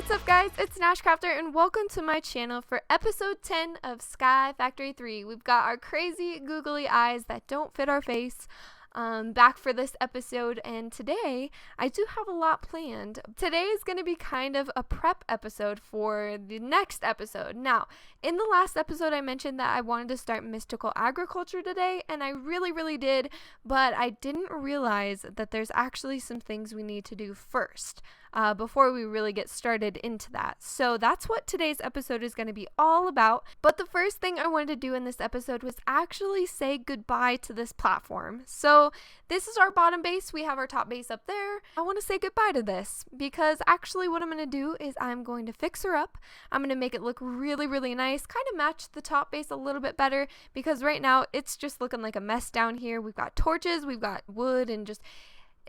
What's up guys, it's NashCrafter and welcome to my channel for episode 10 of Sky Factory 3. We've got our crazy googly eyes that don't fit our face back for this episode, and today I do have a lot planned. Today is going to be kind of a prep episode for the next episode. Now, in the last episode I mentioned that I wanted to start mystical agriculture today, and I really did, but I didn't realize that there's actually some things we need to do first before we really get started into that. So that's what today's episode is going to be all about. But the first thing I wanted to do in this episode was actually say goodbye to this platform. So this is our bottom base. We have our top base up there. I want to say goodbye to this because actually what I'm going to do is I'm going to fix her up. I'm going to make it look really nice, kind of match the top base a little bit better because right now it's just looking like a mess down here. We've got torches, we've got wood, and just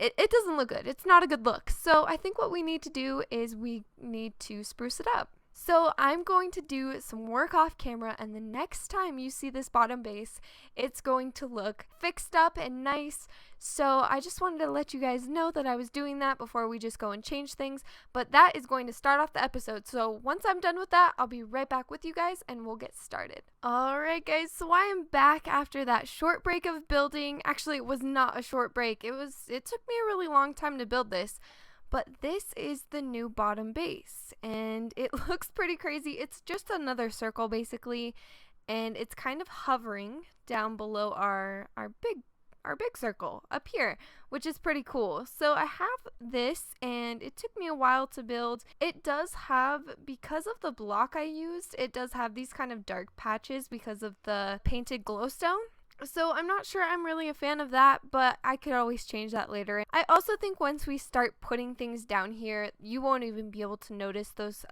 it doesn't look good. It's not a good look. So I think what we need to do is we need to spruce it up. So I'm going to do some work off camera, and the next time you see this bottom base, it's going to look fixed up and nice. So I just wanted to let you guys know that I was doing that before we just go and change things, but that is going to start off the episode. So once I'm done with that, I'll be right back with you guys and we'll get started. Alright guys, so I am back after that short break of building. Actually, it was not a short break. It took me a really long time to build this. But this is the new bottom base, and it looks pretty crazy. It's just another circle basically, and it's kind of hovering down below our big circle up here, which is pretty cool. So I have this, and it took me a while to build. It does have, because of the block I used, it does have these kind of dark patches because of the painted glowstone. So I'm not sure I'm really a fan of that, but I could always change that later. I also think once we start putting things down here, you won't even be able to notice those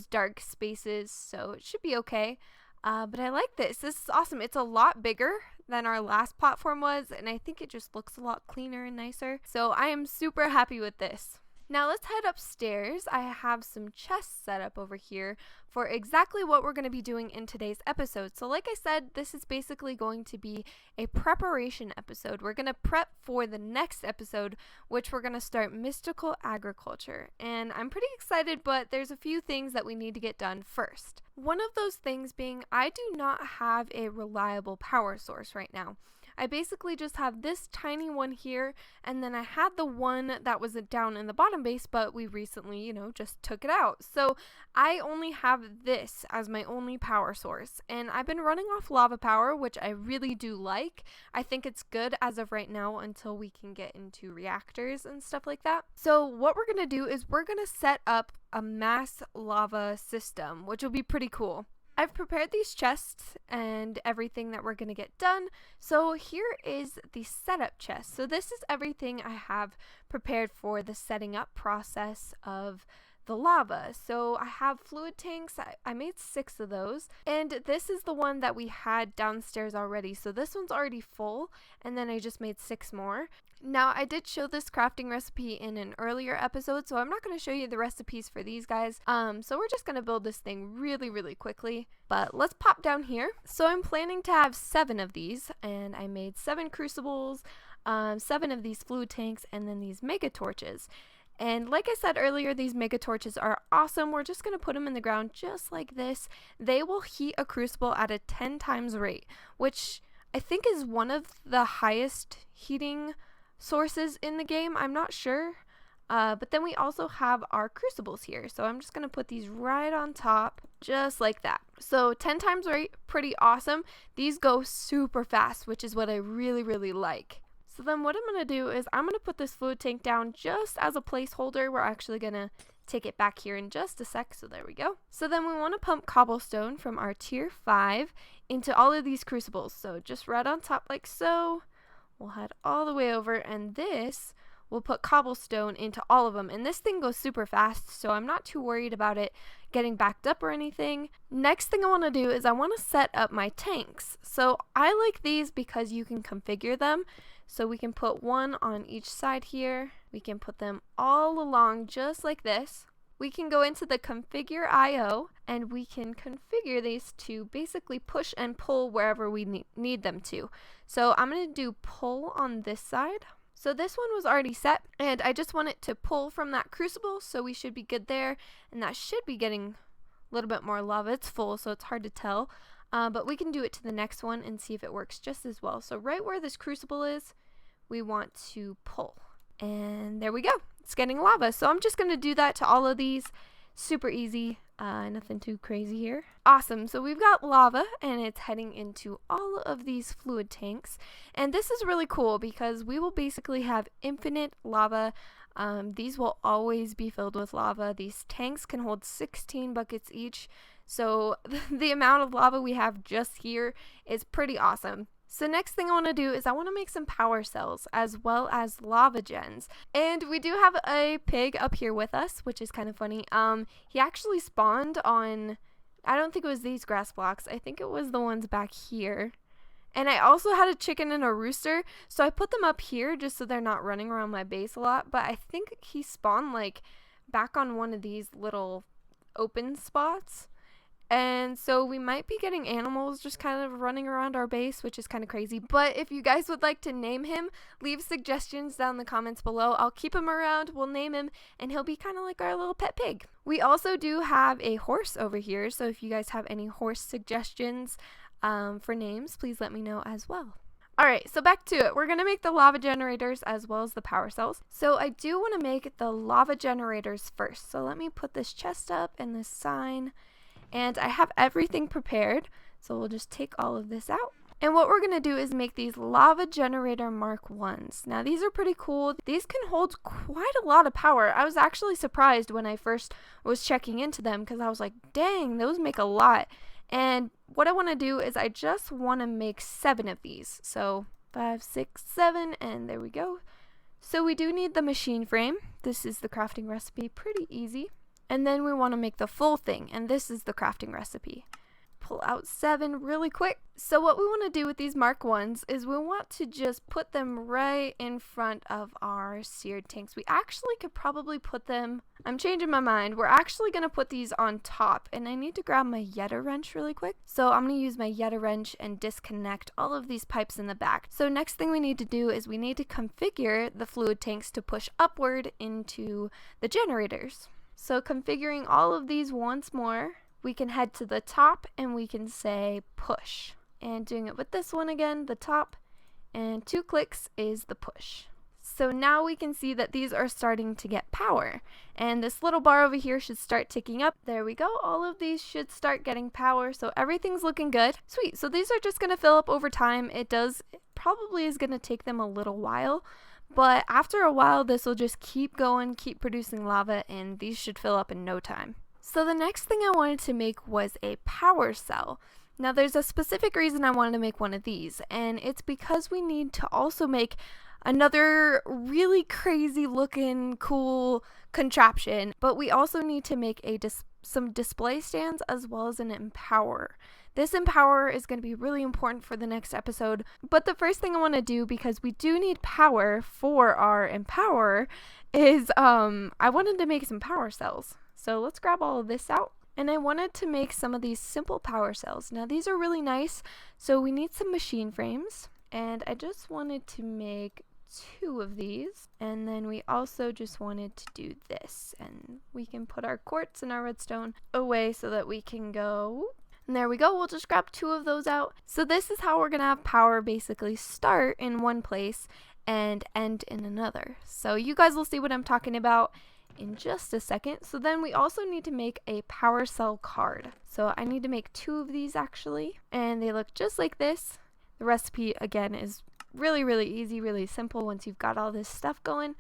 dark spaces, so it should be okay. But I like this. This is awesome. It's a lot bigger than our last platform was, and I think it just looks a lot cleaner and nicer. So I am super happy with this. Now let's head upstairs. I have some chests set up over here for exactly what we're going to be doing in today's episode. So like I said, this is basically going to be a preparation episode. We're going to prep for the next episode, which we're going to start mystical agriculture. And I'm pretty excited, but there's a few things that we need to get done first. One of those things being, I do not have a reliable power source right now. I basically just have this tiny one here, and then I had the one that was down in the bottom base, but we recently, just took it out. So I only have this as my only power source, and I've been running off lava power, which I really do like. I think it's good as of right now until we can get into reactors and stuff like that. So what we're going to do is we're going to set up a mass lava system, which will be pretty cool. I've prepared these chests and everything that we're going to get done. So here is the setup chest. So this is everything I have prepared for the setting up process of the lava. So I have fluid tanks. I made 6 of those, and this is the one that we had downstairs already. So this one's already full, and then I just made 6 more. Now, I did show this crafting recipe in an earlier episode, so I'm not going to show you the recipes for these guys. So we're just going to build this thing really quickly. But let's pop down here. So I'm planning to have 7 of these, and I made 7 crucibles, 7 of these fluid tanks, and then these mega torches. And like I said earlier, these mega torches are awesome. We're just going to put them in the ground just like this. They will heat a crucible at a 10 times rate, which I think is one of the highest heating sources in the game. I'm not sure. But then we also have our crucibles here. So I'm just going to put these right on top, just like that. So 10 times rate, pretty awesome. These go super fast, which is what I really like. So then what I'm going to do is I'm going to put this fluid tank down just as a placeholder. We're actually going to take it back here in just a sec. So there we go. So then we want to pump cobblestone from our tier 5 into all of these crucibles. So just right on top like so. We'll head all the way over, and this will put cobblestone into all of them. And this thing goes super fast, so I'm not too worried about it getting backed up or anything. Next thing I want to do is I want to set up my tanks. So I like these because you can configure them. So we can put one on each side here. We can put them all along just like this. We can go into the configure IO, and we can configure these to basically push and pull wherever we need them to. So I'm going to do pull on this side. So this one was already set, and I just want it to pull from that crucible, so we should be good there, and that should be getting a little bit more lava. It's full, so it's hard to tell, but we can do it to the next one and see if it works just as well. So right where this crucible is, we want to pull, and there we go. It's getting lava. So I'm just going to do that to all of these. Super easy, nothing too crazy here. Awesome. So we've got lava, and it's heading into all of these fluid tanks, and this is really cool because we will basically have infinite lava. These will always be filled with lava. These tanks can hold 16 buckets each, so the amount of lava we have just here is pretty awesome. So next thing I want to do is I want to make some power cells as well as lava gens. And we do have a pig up here with us, which is kind of funny. He actually spawned on, I don't think it was these grass blocks. I think it was the ones back here. And I also had a chicken and a rooster, so I put them up here just so they're not running around my base a lot. But I think he spawned like back on one of these little open spots. And so we might be getting animals just kind of running around our base, which is kind of crazy. But if you guys would like to name him, leave suggestions down in the comments below. I'll keep him around, we'll name him, and he'll be kind of like our little pet pig. We also do have a horse over here, so if you guys have any horse suggestions for names, please let me know as well. Alright, so back to it. We're going to make the lava generators as well as the power cells. So I do want to make the lava generators first. So let me put this chest up and this sign. And I have everything prepared, so we'll just take all of this out. And what we're going to do is make these lava generator Mark 1s. Now these are pretty cool. These can hold quite a lot of power. I was actually surprised when I first was checking into them because I was like, dang, those make a lot. And what I want to do is I just want to make 7 of these. So 5, 6, 7, and there we go. So we do need the machine frame. This is the crafting recipe, pretty easy. And then we want to make the full thing, and this is the crafting recipe. Pull out 7 really quick. So what we want to do with these Mark 1s is we want to just put them right in front of our seared tanks. We actually could probably put them, I'm changing my mind, we're actually going to put these on top, and I need to grab my Yeta wrench really quick. So I'm going to use my Yeta wrench and disconnect all of these pipes in the back. So next thing we need to do is we need to configure the fluid tanks to push upward into the generators. So configuring all of these once more, we can head to the top and we can say push. And doing it with this one again, the top, and 2 clicks is the push. So now we can see that these are starting to get power. And this little bar over here should start ticking up. There we go. All of these should start getting power. So everything's looking good. Sweet. So these are just going to fill up over time. It probably is going to take them a little while. But after a while, this will just keep going, keep producing lava, and these should fill up in no time. So the next thing I wanted to make was a power cell. Now there's a specific reason I wanted to make one of these, and it's because we need to also make another really crazy looking cool contraption, but we also need to make some display stands as well as an empower. This empower is going to be really important for the next episode, but the first thing I want to do, because we do need power for our empower, is I wanted to make some power cells. So let's grab all of this out. And I wanted to make some of these simple power cells. Now these are really nice, so we need some machine frames, and I just wanted to make 2 of these, and then we also just wanted to do this, and we can put our quartz and our redstone away so that we can go. And there we go, we'll just grab 2 of those out. So this is how we're gonna have power basically start in one place and end in another. So you guys will see what I'm talking about in just a second. So then we also need to make a power cell card. So I need to make 2 of these actually, and they look just like this. The recipe again is really easy, really simple once you've got all this stuff going.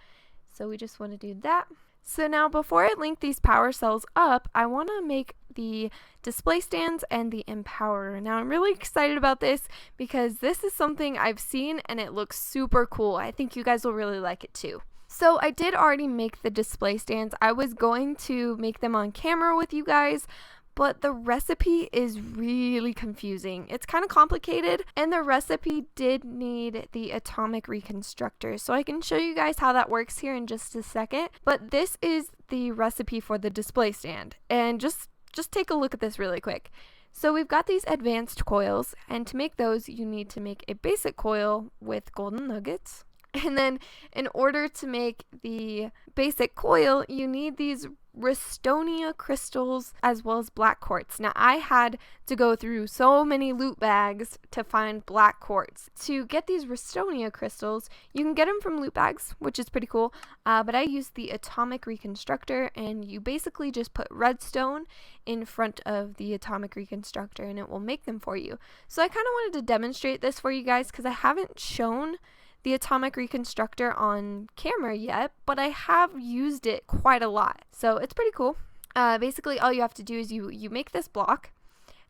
So we just want to do that. So now before I link these power cells up, I want to make the display stands and the empower. Now I'm really excited about this because this is something I've seen and it looks super cool. I think you guys will really like it too. So I did already make the display stands. I was going to make them on camera with you guys, but the recipe is really confusing. It's kind of complicated, and the recipe did need the atomic reconstructor. So I can show you guys how that works here in just a second. But this is the recipe for the display stand, and just take a look at this really quick. So we've got these advanced coils, and to make those you need to make a basic coil with golden nuggets. And then in order to make the basic coil, you need these Restonia crystals as well as black quartz. Now I had to go through so many loot bags to find black quartz. To get these Restonia crystals, you can get them from loot bags, which is pretty cool, but I used the atomic reconstructor, and you basically just put redstone in front of the atomic reconstructor and it will make them for you. So I kind of wanted to demonstrate this for you guys because I haven't shown the atomic reconstructor on camera yet, but I have used it quite a lot, so it's pretty cool. Basically all you have to do is you make this block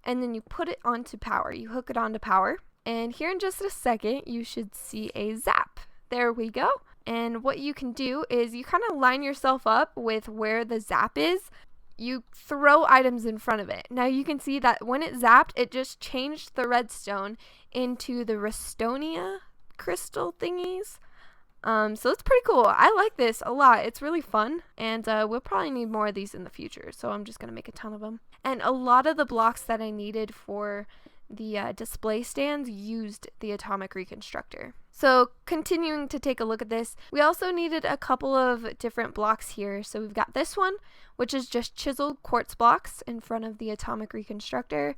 and then you put it onto power. You hook it onto power, and here in just a second you should see a zap. There we go. And what you can do is you kind of line yourself up with where the zap is. You throw items in front of it. Now you can see that when it zapped, it just changed the redstone into the Restonia crystal thingies. So it's pretty cool. I like this a lot. It's really fun, and we'll probably need more of these in the future, so I'm just gonna make a ton of them. And a lot of the blocks that I needed for the display stands used the atomic reconstructor. So continuing to take a look at this, we also needed a couple of different blocks here. So we've got this one, which is just chiseled quartz blocks in front of the atomic reconstructor,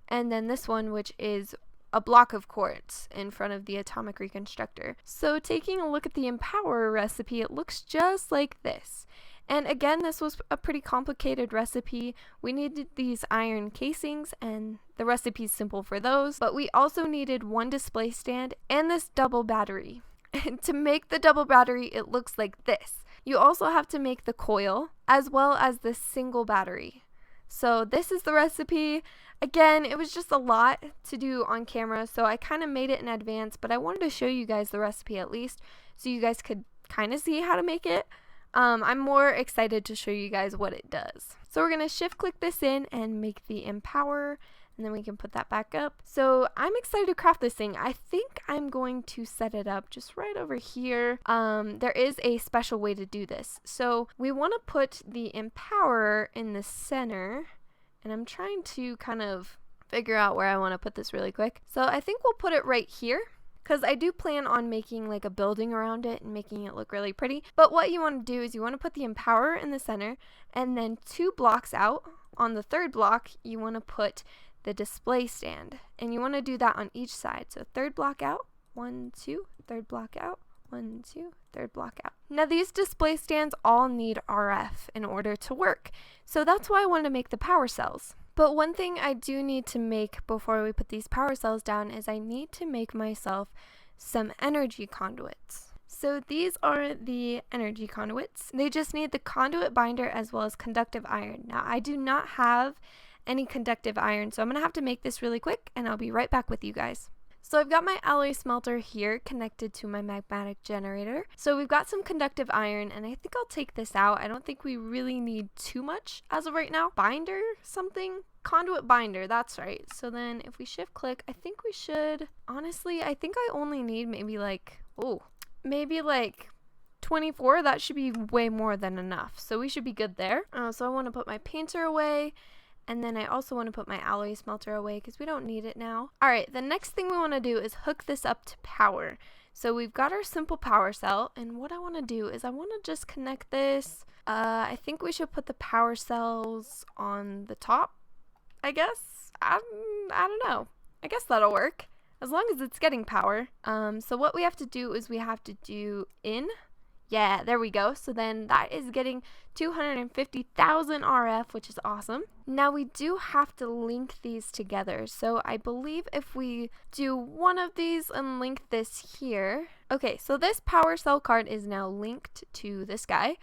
and then this one, which is a block of quartz in front of the atomic reconstructor. So taking a look at the Empower recipe, it looks just like this. And again, this was a pretty complicated recipe. We needed these iron casings, and the recipe's simple for those, but we also needed one display stand and this double battery. And to make the double battery, it looks like this. You also have to make the coil as well as the single battery. So this is the recipe. Again, it was just a lot to do on camera, so I kind of made it in advance, but I wanted to show you guys the recipe at least so you guys could kind of see how to make it. I'm more excited to show you guys what it does. So we're going to shift click this in and make the Empower, and then we can put that back up. So I'm excited to craft this thing. I think I'm going to set it up just right over here. There is a special way to do this. So we want to put the Empower in the center, and I'm trying to kind of figure out where I want to put this really quick. So I think we'll put it right here, because I do plan on making like a building around it and making it look really pretty. But what you want to do is you want to put the Empower in the center, and then 2 blocks out on the 3rd block you want to put the display stand, and you want to do that on each side. So 3rd block out, 1, 2, 3rd block out, 1, 2, 3rd block out. Now these display stands all need RF in order to work, so that's why I wanted to make the power cells. But one thing I do need to make before we put these power cells down is I need to make myself some energy conduits. So these are the energy conduits. They just need the conduit binder as well as conductive iron. Now I do not have any conductive iron, so I'm gonna have to make this really quick, and I'll be right back with you guys. So I've got my alloy smelter here connected to my magmatic generator. So we've got some conductive iron, and I think I'll take this out. I don't think we really need too much as of right now. Binder something? Conduit binder, that's right. So then if we shift click, I think we should, honestly, I think I only need maybe like 24. That should be way more than enough. So we should be good there. So I want to put my painter away. And then I also want to put my alloy smelter away because we don't need it now. Alright, the next thing we want to do is hook this up to power. So we've got our simple power cell, and what I want to do is I want to just connect this. I think we should put the power cells on the top, I guess. I don't know. I guess that'll work as long as it's getting power. So what we have to do is we have to do in. Yeah, there we go. So then that is getting 250,000 RF, which is awesome. Now we do have to link these together. So I believe if we do one of these and link this here. Okay, so this power cell card is now linked to this guy.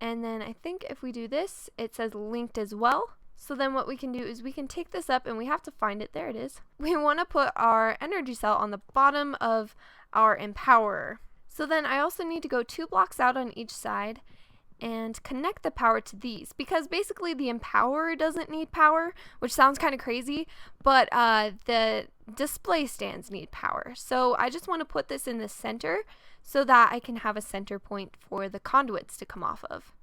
And then I think if we do this, it says linked as well. So then what we can do is we can take this up, and we have to find it. There it is. We want to put our energy cell on the bottom of our Empower. So then I also need to go 2 blocks out on each side and connect the power to these, because basically the Empower doesn't need power, which sounds kind of crazy, but the display stands need power. So I just want to put this in the center so that I can have a center point for the conduits to come off of.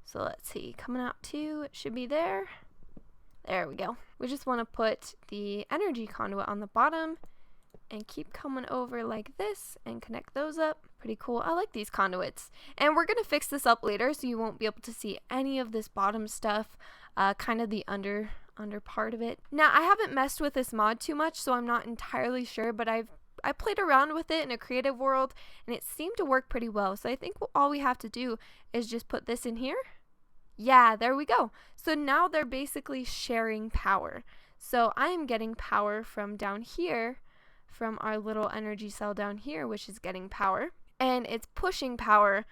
So let's see, coming out 2, it should be there. There we go. We just want to put the energy conduit on the bottom and keep coming over like this and connect those up. Pretty cool. I like these conduits. And we're going to fix this up later so you won't be able to see any of this bottom stuff, kind of the under part of it. Now, I haven't messed with this mod too much, so I'm not entirely sure, but I played around with it in a creative world and it seemed to work pretty well. So I think all we have to do is just put this in here. Yeah, there we go. So now they're basically sharing power. So I am getting power from down here, from our little energy cell down here, which is getting power, and it's pushing power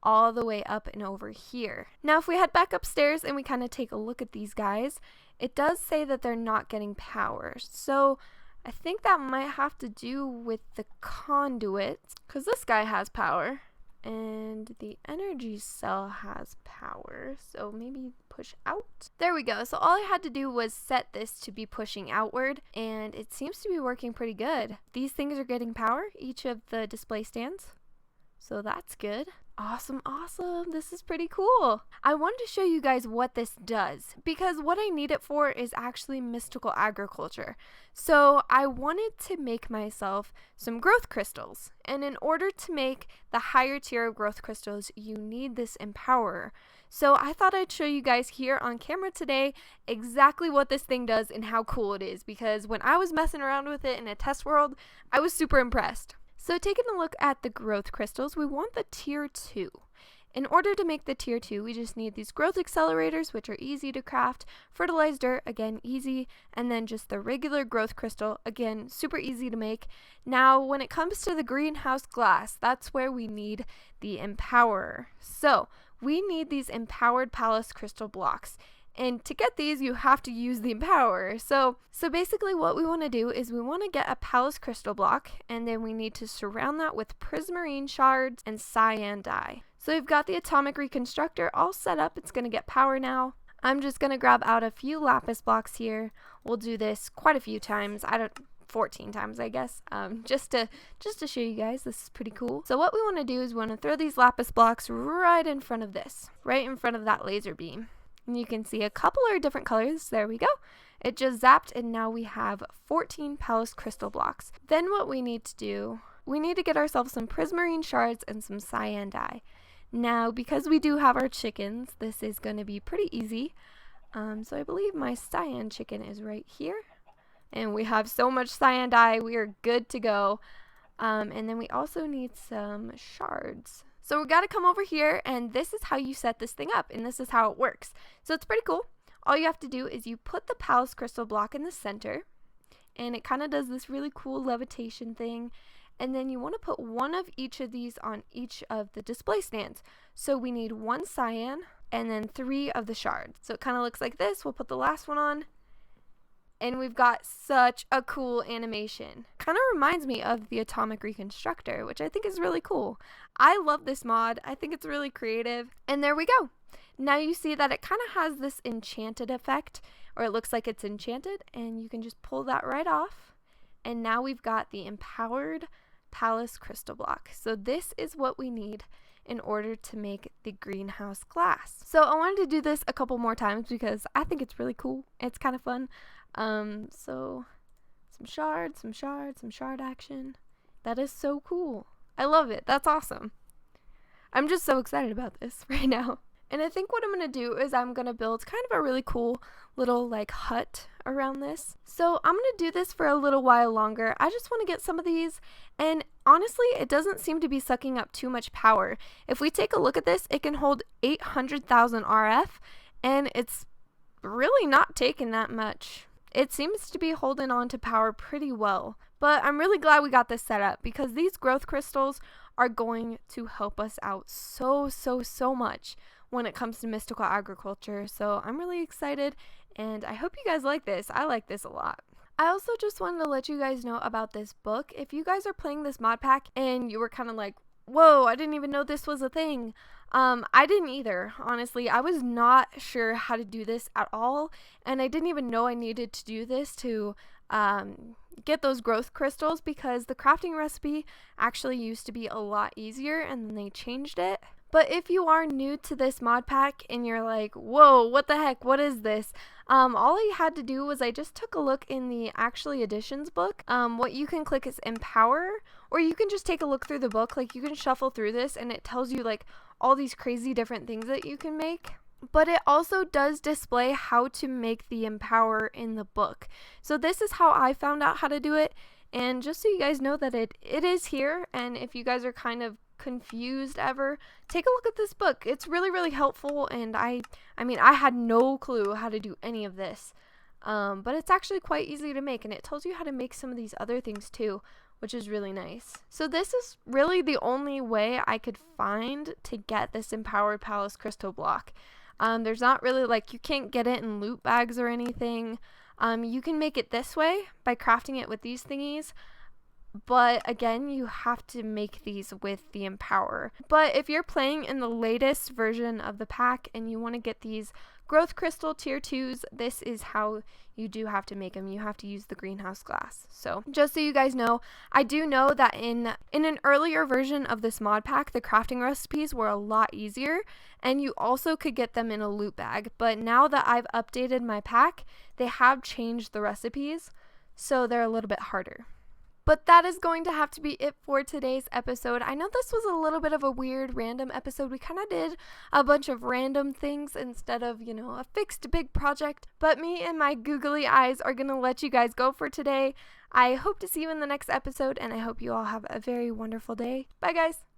all the way up and over here. Now, if we head back upstairs and we kind of take a look at these guys, it does say that they're not getting power. So I think that might have to do with the conduits, because this guy has power and the energy cell has power, so maybe push out. There we go. So all I had to do was set this to be pushing outward, and it seems to be working pretty good. These things are getting power, each of the display stands, so that's good. Awesome, awesome. This is pretty cool. I wanted to show you guys what this does, because what I need it for is actually mystical agriculture. So I wanted to make myself some growth crystals, and in order to make the higher tier of growth crystals, you need this empowerer. So I thought I'd show you guys here on camera today exactly what this thing does and how cool it is, because when I was messing around with it in a test world, I was super impressed. So taking a look at the growth crystals, we want the tier 2. In order to make the tier 2, we just need these growth accelerators, which are easy to craft, fertilized dirt, again, easy, and then just the regular growth crystal, again, super easy to make. Now, when it comes to the greenhouse glass, that's where we need the empowerer. So we need these empowered palace crystal blocks. And to get these, you have to use the empowerer. So basically what we want to do is we want to get a palace crystal block, and then we need to surround that with prismarine shards and cyan dye. So we've got the atomic reconstructor all set up. It's going to get power now. I'm just going to grab out a few lapis blocks here. We'll do this quite a few times. 14 times, I guess, just to show you guys. This is pretty cool. So what we want to do is we want to throw these lapis blocks right in front of this, right in front of that laser beam. And you can see a couple of different colors. There we go. It just zapped, and now we have 14 palace crystal blocks. Then what we need to do, we need to get ourselves some prismarine shards and some cyan dye. Now, because we do have our chickens, this is going to be pretty easy. So I believe my cyan chicken is right here. And we have so much cyan dye, we are good to go. And then we also need some shards. So we got to come over here, and this is how you set this thing up, and this is how it works. So it's pretty cool. All you have to do is you put the palace crystal block in the center, and it kind of does this really cool levitation thing. And then you want to put one of each of these on each of the display stands. So we need 1 cyan and then 3 of the shards. So it kind of looks like this. We'll put the last one on. And we've got such a cool animation. Kind of reminds me of the Atomic Reconstructor, which I think is really cool. I love this mod. I think it's really creative. And there we go. Now you see that it kind of has this enchanted effect, or it looks like it's enchanted, and you can just pull that right off. And now we've got the empowered palace crystal block. So this is what we need in order to make the greenhouse glass. So I wanted to do this a couple more times because I think it's really cool. It's kind of fun. So some shard action. That is so cool. I love it. That's awesome. I'm just so excited about this right now. And I think what I'm going to do is I'm going to build kind of a really cool little like hut around this. So I'm going to do this for a little while longer. I just want to get some of these, and honestly, it doesn't seem to be sucking up too much power. If we take a look at this, it can hold 800,000 RF, and it's really not taking that much. It seems to be holding on to power pretty well. But I'm really glad we got this set up because these growth crystals are going to help us out so much when it comes to mystical agriculture. So I'm really excited, and I hope you guys like this. I like this a lot. I also just wanted to let you guys know about this book. If you guys are playing this mod pack and you were kind of like, whoa, I didn't even know this was a thing. I didn't either, honestly. I was not sure how to do this at all, and I didn't even know I needed to do this to get those growth crystals, because the crafting recipe actually used to be a lot easier and then they changed it. But if you are new to this mod pack and you're like, whoa, what the heck, what is this? All I had to do was I just took a look in the Actually Editions book. What you can click is Empower, or you can just take a look through the book. Like, you can shuffle through this and it tells you like all these crazy different things that you can make. But it also does display how to make the Empower in the book. So this is how I found out how to do it. And just so you guys know that it is here, and if you guys are kind of confused ever, take a look at this book. It's really helpful, and I mean, I had no clue how to do any of this. But it's actually quite easy to make, and it tells you how to make some of these other things too, which is really nice. So this is really the only way I could find to get this Empowered Palace crystal block. There's not really, like, you can't get it in loot bags or anything. You can make it this way by crafting it with these thingies, but again, you have to make these with the Empower. But if you're playing in the latest version of the pack and you want to get these growth crystal tier 2s, this is how you do have to make them. You have to use the greenhouse glass. So just so you guys know, I do know that in an earlier version of this mod pack, the crafting recipes were a lot easier, and you also could get them in a loot bag. But now that I've updated my pack, they have changed the recipes, so they're a little bit harder. But that is going to have to be it for today's episode. I know this was a little bit of a weird random episode. We kind of did a bunch of random things instead of, you know, a fixed big project. But me and my googly eyes are going to let you guys go for today. I hope to see you in the next episode, and I hope you all have a very wonderful day. Bye, guys.